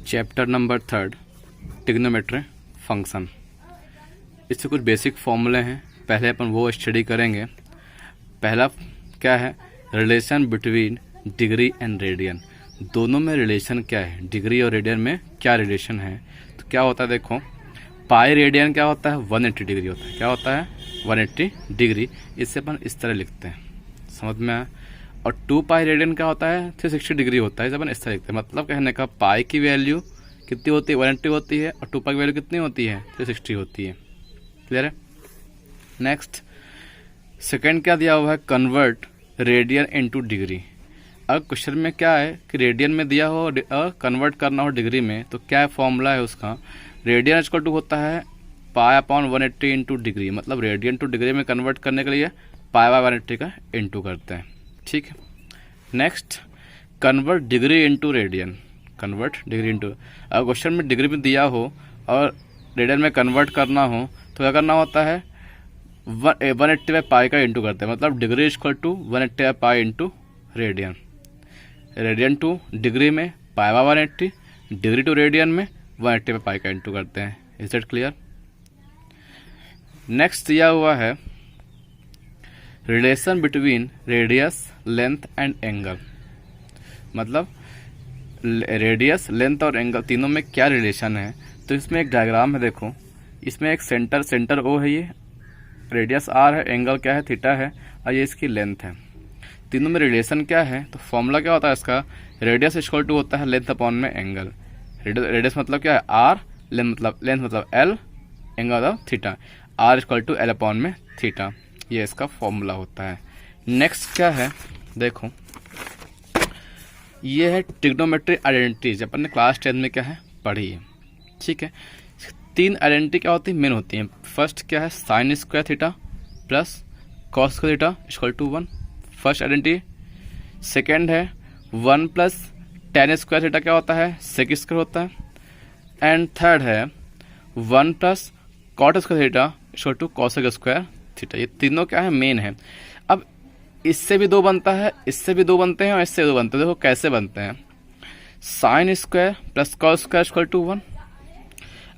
Chapter number 3 trigonometry function. इससे कुछ basic फॉर्मूले हैं, पहले अपन वो स्टडी करेंगे। पहला क्या है, relation between degree and radian. दोनों में रिलेशन क्या है, डिग्री और रेडियन में क्या रिलेशन है। तो क्या होता है, देखो पाई रेडियन क्या होता है, 180 डिग्री होता है। क्या होता है, 180 डिग्री। इससे अपन इस तरह लिखते हैं, समझ में आया। और 2 पाई रेडियन क्या होता है, 360 डिग्री होता है। इसे अपन इस तरह लिखते हैं। मतलब कहने का पाई की वैल्यू कितनी होती है, 180 होती है, और 2 पाई की वैल्यू कितनी होती है, 360 होती है। क्लियर है। नेक्स्ट सेकेंड क्या दिया हुआ है, कन्वर्ट रेडियन इनटू डिग्री। अब क्वेश्चन में क्या है कि रेडियन में दिया हो कन्वर्ट करना हो डिग्री में, तो क्या फॉर्मूला है उसका, रेडियन इक्वल टू होता है पाई अपॉन 180 इंटू डिग्री। मतलब रेडियन टू डिग्री में कन्वर्ट करने के लिए पाई बाय 180 का इंटू करते हैं। ठीक है। Next convert degree into radian, convert degree into. अगर क्वेश्चन में डिग्री में दिया हो और रेडियन में कन्वर्ट करना हो तो क्या करना होता है, 180 बाई पाई का इंटू करते हैं। मतलब degree equal to 180 by pi into radian. Radian to degree में pi by 180, degree to radian में 180 बाई पाई का इंटू करते हैं। Is it clear. नेक्स्ट दिया हुआ है relation between radius length and angle. मतलब रेडियस लेंथ और एंगल तीनों में क्या रिलेशन है। तो इसमें एक डायग्राम है, देखो इसमें एक सेंटर ओ है, ये रेडियस आर है, एंगल क्या है, थीटा है, और ये इसकी लेंथ है। तीनों में रिलेशन क्या है, तो फॉर्मूला क्या होता है इसका, रेडियस इक्वल टू होता है लेंथ अपॉन में एंगल। रेडियस मतलब क्या है आर, लेंथ मतलब एल, एंगल मतलब theta. R equal to L upon में थीटा, ये इसका फॉर्मूला होता है। नेक्स्ट क्या है, देखो ये है ट्रिग्नोमेट्री आइडेंटिटीज, अपन ने क्लास 10 में क्या है पढ़ी है। ठीक है। 3 आइडेंटिटी क्या होती है, मेन होती है। फर्स्ट क्या है, sine square theta plus cos square theta equal to 1, first identity. Second है 1 प्लस टेन स्क्वायर थीटा क्या होता है, सेक स्क्वायर होता है। एंड थर्ड है 1 plus cot square theta equal to cosec square theta. ये तीनों क्या है, मेन है। अब इससे भी 2 बनता है, इससे भी 2 बनते हैं, और इससे 2 बनते हैं। देखो कैसे बनते हैं, sine square plus cos square equal to 1।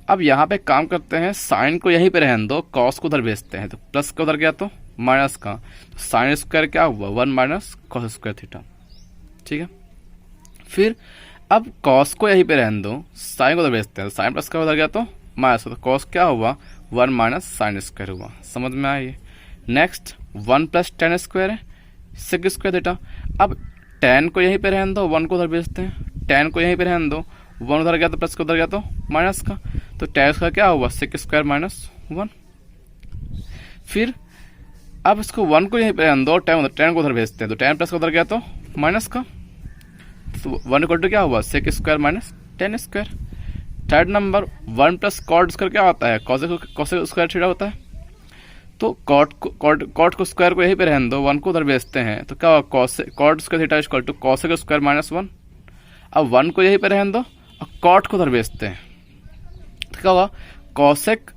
अब यहाँ पे काम करते हैं, साइन को यहीं पे रहने दो, कॉस को उधर भेजते हैं। तो प्लस का उधर गया तो माइनस का, तो साइन स्क्वायर क्या हुआ, 1 माइनस कॉस स्क्वायर थीटा। ठीक है। फिर अब कॉस को यहीं पे रहने दो, साइन को उधर भेजते हैं। साइन प्लस का उधर गया तो माइनस, तो कॉस क्या हुआ, 1 माइनस साइन स्क्वायर हुआ। समझ में आइए। नेक्स्ट 1 प्लस टेन स्क्वायर है, सेक स्क्वायर थीटा। अब टेन को यहीं पे रहने दो, 1 को उधर भेजते हैं। टेन को यहीं पे रहने दो, 1 उधर गया तो प्लस को उधर गया तो माइनस का, तो टेन का क्या हुआ, सेक स्क्वायर माइनस 1। फिर अब इसको 1 को यहीं पे रहने दो, टेन को उधर भेजते हैं, तो टेन प्लस को उधर गया तो माइनस का, तो 1 इक्वल टू क्या हुआ, sec square minus tan square. Third number 1 plus cot square क्या होता है, कॉसेक स्क्वायर थीटा होता है। तो कॉट को स्क्वायर को यहीं पे रहने दो, 1 को उधर भेजते हैं, तो क्या होगा, cot square theta equal to cosec square minus 1। अब 1 को यहीं पे रहने दो और कॉट को उधर भेजते हैं, तो क्या होगा, cosec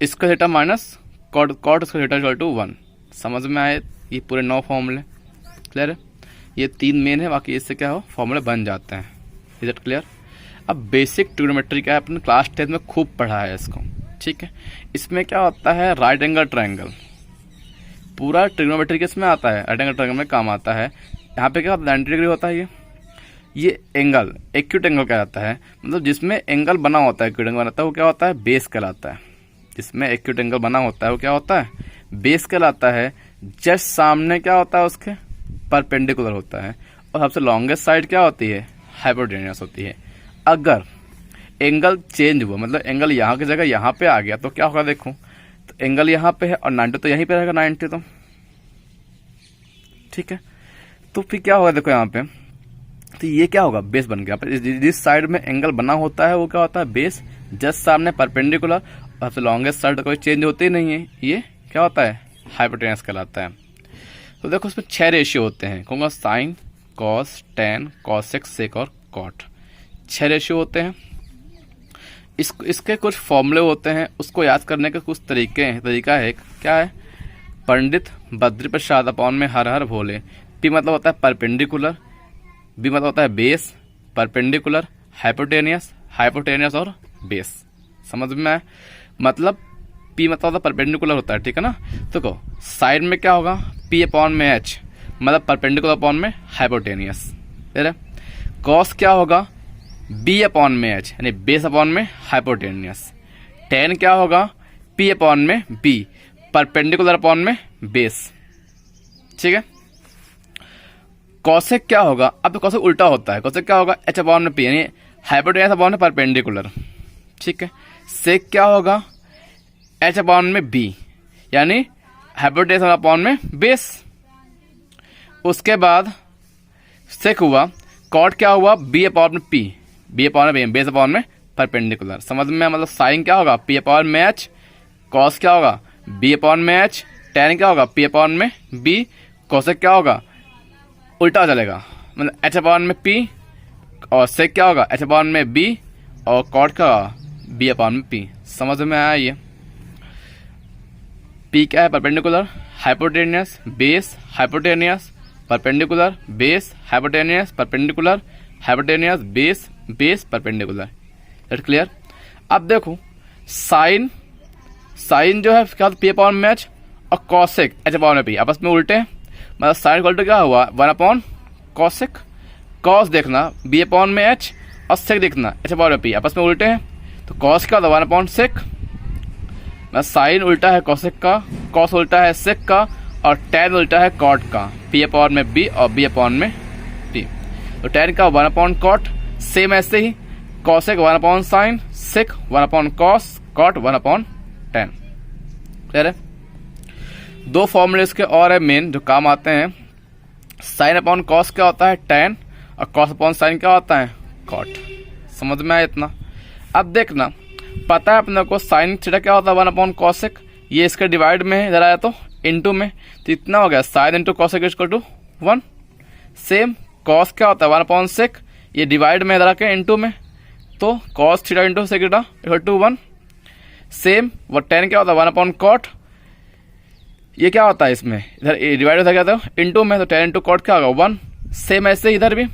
square theta minus cot square theta equal to 1। समझ में आए ये पूरे 9 फॉर्मूले। क्लियर है। ये 3 मेन है, बाकी इससे क्या हो फॉर्मूले बन जाते हैं। Is it clear. अब बेसिक ट्रिग्नोमेट्री क्या है, अपने क्लास 10 में खूब पढ़ा है इसको। ठीक है। इसमें क्या होता है, राइट एंगल ट्रायंगल। पूरा ट्रिग्नोमेट्री किसमें आता है, राइट एंगल ट्रायंगल में काम आता है। यहाँ पे क्या होता है, 90 डिग्री होता है। ये एंगल एक्यूट एंगल कहलाता है। मतलब जिसमें एंगल बना होता है, एक्यूट एंगल बनाता है, वो क्या होता है, बेस कहलाता है। जिसमें एक्यूट एंगल बना होता है वो क्या होता है, बेस कहलाता है। जस्ट सामने क्या होता है, उसके परपेंडिकुलर होता है। और सबसे लॉन्गेस्ट साइड क्या होती है, हाइपोटेन्यूस होती है। अगर एंगल चेंज हुआ, मतलब एंगल यहाँ की जगह यहाँ पे आ गया, तो क्या होगा, देखो तो एंगल यहाँ पे है और 90 तो यहीं पे रहेगा, 90 तो ठीक है। तो फिर क्या होगा, देखो यहाँ पे, तो ये क्या होगा, बेस बन गया। जिस साइड में एंगल बना होता है वो क्या होता है, बेस। जस्ट सामने परपेंडिकुलर, और सबसे लॉन्गेस्ट साइड कोई चेंज होती ही नहीं है, ये क्या होता है, हाइपोटेन्यूस कहलाता है। तो देखो उसमें 6 रेशियो होते हैं, कहूँगा साइन, कॉस, टेन, कॉसेक, सेक और कॉट। 6 रेशियो होते हैं। इसके कुछ फॉर्मूले होते हैं, उसको याद करने के कुछ तरीका है। क्या है, पंडित बद्री प्रसाद अपॉन में हर हर भोले। पी मतलब होता है परपेंडिकुलर, बी मतलब होता है बेस, परपेंडिकुलर, हाइपोटेनियस, हाइपोटेनियस और बेस। समझ में आए? मतलब P मतलब परपेंडिकुलर होता है, ठीक है ना। तो देखो साइड में क्या होगा, P अपॉन में H, मतलब परपेंडिकुलर अपॉन में हाइपोटेनियस। फिर कॉस क्या होगा, B अपॉन में H, यानी बेस अपॉन में हाइपोटेनियस। टेन क्या होगा, P अपॉन में B, परपेंडिकुलर अपॉन में बेस, ठीक है। कॉसेक क्या होगा, अब तो कॉसेक उल्टा होता है, कॉसेक क्या होगा, H अपॉन में P, यानी हाइपोटेनियस अपॉन में परपेंडिकुलर, ठीक है। सेक क्या होगा, H अपॉन में B, यानी हाइपोटेनियस अपॉन में बेस। उसके बाद सेक हुआ, कॉट क्या हुआ, B अपॉन में P, B अपॉन में बेस अपॉन में परपेंडिकुलर। समझ में, मतलब साइन क्या होगा, P अपॉन में H, कॉस क्या होगा, B अपॉन में H, टेन क्या होगा, P अपॉन में B, कॉसेक क्या होगा, उल्टा चलेगा, मतलब H अपॉन में P, और सेक क्या होगा, H अपॉन में B, और कॉट क्या होगा, B अपॉन में P। समझ में आया ये। P क्या है, perpendicular, hypotenuse, base, hypotenuse, perpendicular, base, hypotenuse, perpendicular, hypotenuse, base, base, perpendicular. It clear. अब देखो साइन, साइन जो है क्या, P अपॉन में H, और कॉसेक H अपॉन में P आपस में उल्टे हैं, मतलब साइन इक्वल टू क्या हुआ, 1 अपॉन कॉसेक। कॉस देखना B अपॉन में H, और सेक देखना H अपॉन में P आपस में उल्टे हैं, तो कॉस क्या होता है, 1 अपॉन सेक। साइन उल्टा है कॉसेक का, कॉस उल्टा है सेक का, और टेन उल्टा है कॉट का, P अपॉन में B और B अपॉन में P। तो टेन का 1 अपॉन कॉट, सेम ऐसे ही cosec 1 upon sine, sec 1 upon cos, cot 1 upon tan. Clear है। दो फॉर्मूले इसके और है मेन जो काम आते हैं। साइन अपॉन कॉस क्या होता है, टेन, और कॉस अपॉन साइन क्या होता है, कॉट। समझ में आया इतना। अब देखना, पता है अपने को साइन थीटा क्या होता है, 1 अपॉन कॉसेक, ये इसके डिवाइड में है, इधर आया तो इनटू में, तो इतना हो गया sine into cosec equal to 1। Same cos क्या होता है, 1 अपॉन सेक, ये डिवाइड में इधर आके इनटू में, तो cos theta into sec theta equal to 1। Same वो टेन क्या होता है, 1 अपॉन कॉट, ये क्या होता है इसमें, इधर डिवाइड होता क्या था इनटू में, तो टेन इंटू कॉट क्या होगा 1। सेम ऐसे इधर भी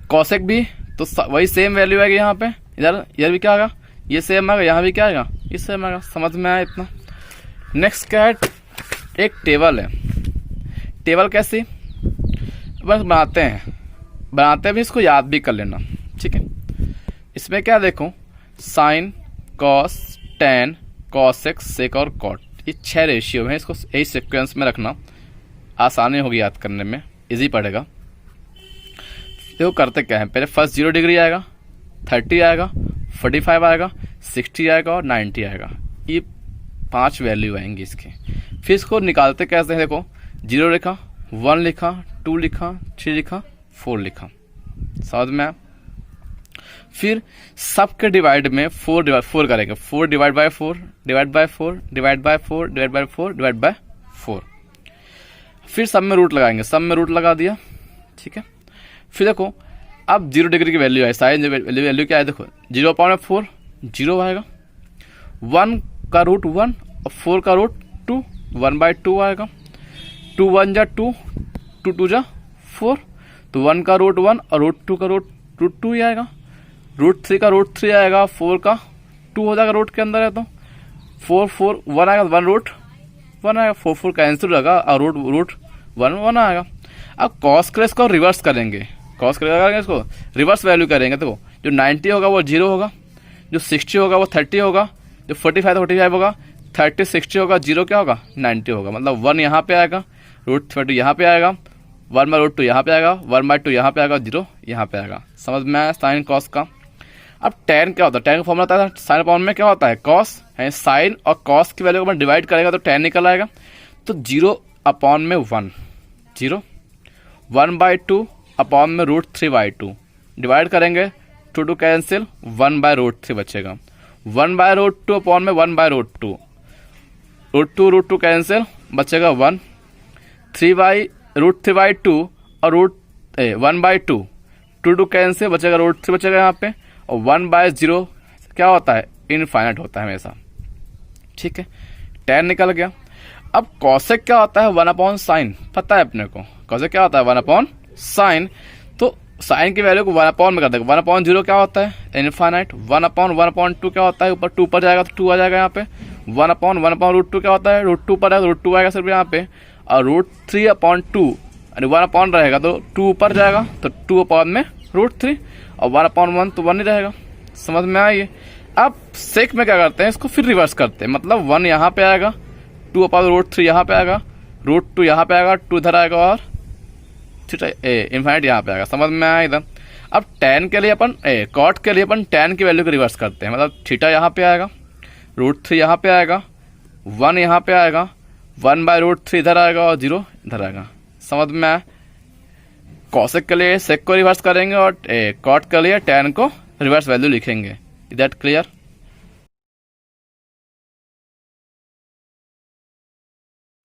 कॉसेक भी, तो वही सेम वैल्यू आएगी यहाँ पे, इधर भी क्या आएगा, ये सेम आएगा, यहाँ भी क्या आएगा, ये सेम आएगा। समझ में आया इतना। नेक्स्ट क्या है, एक टेबल है। टेबल कैसी, बस बनाते भी, इसको याद भी कर लेना, ठीक है। इसमें क्या देखो, साइन, कॉस, टेन, कॉसेक, सेक और कॉट, ये 6 रेशियो है, इसको यही सीक्वेंस में रखना, आसानी होगी याद करने में, इजी पड़ेगा। देखो करते क्या है, पहले फर्स्ट 0 डिग्री आएगा, 30 आएगा, 45 आएगा, 60 आएगा और 90 आएगा, ये 5 वैल्यू आएंगी इसके। फिर इसको निकालते कैसे हैं, देखो 0 लिखा, 1 लिखा, 2 लिखा, 3 लिखा, 4 लिखा। समझ में आया। फिर सबके डिवाइड में 4 करेंगे, 4 divide by 4 divide by 4 divide by 4 divide by 4 divide by 4। फिर सब में रूट लगाएंगे, सब में रूट लगा दिया, ठीक है। फिर देखो अब 0 डिग्री की वैल्यू है, साइन वैल्यू क्या है, देखो 0 अपॉन 4 0 आएगा, 1 का रूट 1 और 4 का रूट 2, 1/2 आएगा, 2 1 जा 2, 2 2 जा 4, तो 1 का रूट 1 और रूट 2 का रूट 2 ही आएगा, रूट 3 का रूट 3 आएगा, 4 का 2 हो जाएगा रूट के अंदर है, तो 4 4 1 आएगा, 1 रूट 1 आएगा, 4 4 कैंसिल होगा और रूट 1 आएगा। अब कॉस के इसको रिवर्स करेंगे, कॉस करेंगे इसको रिवर्स वैल्यू करेंगे, तो जो 90 होगा वो 0 होगा, जो 60 होगा वो 30 होगा, जो 45 45 होगा, 30 60 होगा, 0 क्या होगा 90 होगा, मतलब 1 यहाँ पे आएगा, रूट 30 यहाँ पे आएगा, 1/√2 यहाँ पे आएगा, 1/2 यहाँ पे आएगा, 0 यहाँ पे आएगा। समझ में आया साइन कॉस का। अब टेन क्या होता है, टेन का फॉर्मूला होता है साइन अपॉन में क्या होता है, कॉस है, साइन और कॉस की वैल्यू को मैं डिवाइड करेगा तो टेन निकल आएगा, तो 0 अपॉन में 1 0, 1/2 अपॉन में √3/2 डिवाइड करेंगे, 2 2 कैंसिल, 1/√3 बचेगा, 1/√2 अपॉन में 1/√2, √2 कैंसिल बचेगा 1, 3/√3/2 और 1/2, 2 2 कैंसिल बचेगा √3 बचेगा यहाँ पे, और 1/0 क्या होता है, इनफाइनाइट होता है हमेशा, ठीक है। टेन निकल गया। अब कॉसेक क्या होता है, 1 अपॉन साइन, पता है अपने को, कॉसेक क्या होता है 1 अपॉन साइन, तो साइन की वैल्यू को 1/, में कर देगा। 1/0 क्या होता है? इनफाइनाइट। 1/1/2 क्या होता है? ऊपर 2 पर जाएगा तो 2 आ जाएगा यहाँ पे। 1/1/√2 क्या होता है? √2 पर आएगा तो √2 आएगा सिर्फ यहाँ पे। और √3/2 यानी 1 रहेगा तो 2 ऊपर जाएगा तो 2 में √3, और 1/1 तो 1 ही रहेगा। समझ में आई? अब सेक में क्या करते हैं, इसको फिर रिवर्स करते हैं, मतलब 1 यहाँ पे आएगा, 2/√3 यहाँ पे आएगा, √2 यहाँ पे आएगा, 2 इधर आएगा, और इनफाइनाइट यहाँ पे आएगा। समझ में आया इधर? अब tan के लिए अपन कॉट के लिए अपन tan की वैल्यू को रिवर्स करते हैं, मतलब थीटा यहाँ पे आएगा, √3 यहाँ पे आएगा, 1 यहाँ पे आएगा, 1/√3 इधर आएगा, और 0 इधर आएगा। समझ में आया? कॉसेक के लिए सेक को रिवर्स करेंगे और कॉट के लिए tan को रिवर्स वैल्यू लिखेंगे। Is that clear?